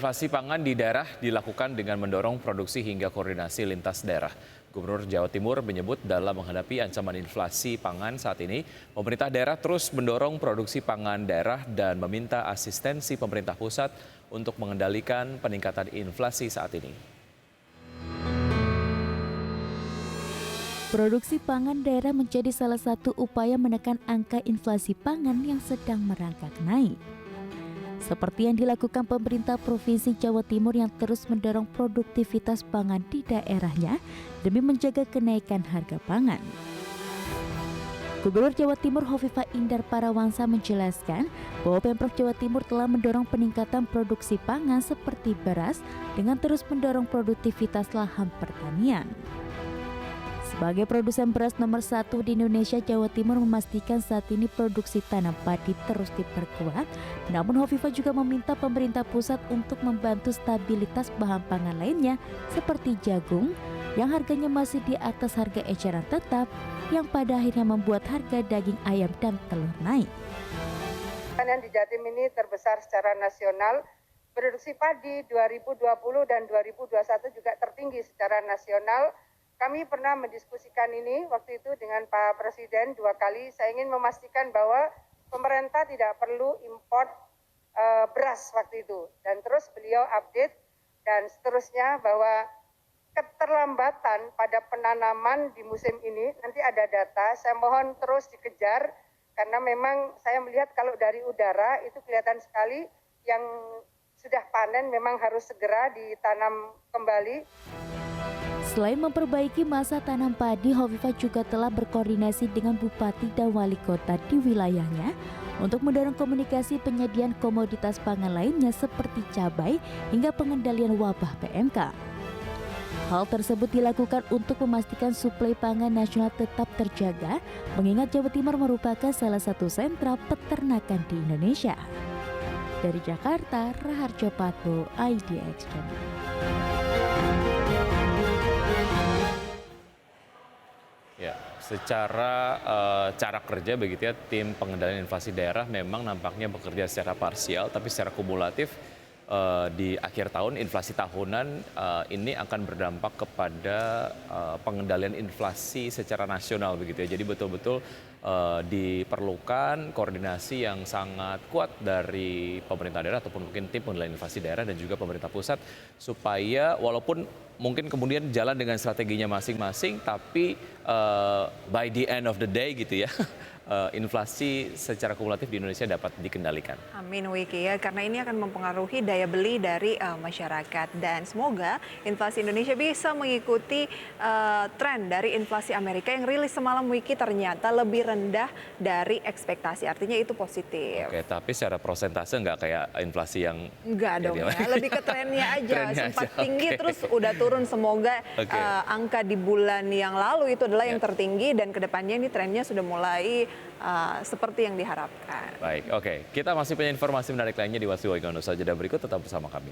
inflasi pangan di daerah dilakukan dengan mendorong produksi hingga koordinasi lintas daerah. Gubernur Jawa Timur menyebut dalam menghadapi ancaman inflasi pangan saat ini, pemerintah daerah terus mendorong produksi pangan daerah dan meminta asistensi pemerintah pusat untuk mengendalikan peningkatan inflasi saat ini. Produksi pangan daerah menjadi salah satu upaya menekan angka inflasi pangan yang sedang merangkak naik. Seperti yang dilakukan pemerintah Provinsi Jawa Timur yang terus mendorong produktivitas pangan di daerahnya demi menjaga kenaikan harga pangan. Gubernur Jawa Timur Hovifah Indar Parawansa menjelaskan bahwa Pemprov Jawa Timur telah mendorong peningkatan produksi pangan seperti beras dengan terus mendorong produktivitas lahan pertanian. Sebagai produsen beras nomor 1 di Indonesia, Jawa Timur memastikan saat ini produksi tanam padi terus diperkuat. Namun Hovifah juga meminta pemerintah pusat untuk membantu stabilitas bahan pangan lainnya seperti jagung yang harganya masih di atas harga eceran tetap yang pada akhirnya membuat harga daging ayam dan telur naik. Panen di Jatim ini terbesar secara nasional. Produksi padi 2020 dan 2021 juga tertinggi secara nasional. Kami pernah mendiskusikan ini waktu itu dengan Pak Presiden 2 kali. Saya ingin memastikan bahwa pemerintah tidak perlu import beras waktu itu. Dan terus beliau update dan seterusnya bahwa keterlambatan pada penanaman di musim ini, nanti ada data, saya mohon terus dikejar. Karena memang saya melihat kalau dari udara itu kelihatan sekali yang sudah panen memang harus segera ditanam kembali. Selain memperbaiki masa tanam padi, Hovifah juga telah berkoordinasi dengan bupati dan wali kota di wilayahnya untuk mendorong komunikasi penyediaan komoditas pangan lainnya seperti cabai hingga pengendalian wabah PMK. Hal tersebut dilakukan untuk memastikan suplai pangan nasional tetap terjaga, mengingat Jawa Timur merupakan salah satu sentra peternakan di Indonesia. Dari Jakarta, Raharjo Patbo, IDX Channel. Ya, secara cara kerja begitu ya, tim pengendalian inflasi daerah memang nampaknya bekerja secara parsial, tapi secara kumulatif di akhir tahun inflasi tahunan ini akan berdampak kepada pengendalian inflasi secara nasional begitu ya. Jadi betul-betul diperlukan koordinasi yang sangat kuat dari pemerintah daerah ataupun mungkin tim pengendalian inflasi daerah dan juga pemerintah pusat supaya walaupun mungkin kemudian jalan dengan strateginya masing-masing, tapi by the end of the day gitu ya, inflasi secara kumulatif di Indonesia dapat dikendalikan. Amin Wiki ya, karena ini akan mempengaruhi daya beli dari masyarakat dan semoga inflasi Indonesia bisa mengikuti tren dari inflasi Amerika yang rilis semalam Wiki ternyata lebih rendah dari ekspektasi, artinya itu positif. Oke, tapi secara prosentase nggak kayak inflasi yang... Enggak dong ya, lebih ke trennya aja, sempat tinggi terus udah turun, semoga angka di bulan yang lalu itu adalah yang tertinggi dan kedepannya ini trennya sudah mulai seperti yang diharapkan. Baik, oke. Kita masih punya informasi menarik lainnya di Wasiwogono saja dan berikut tetap bersama kami.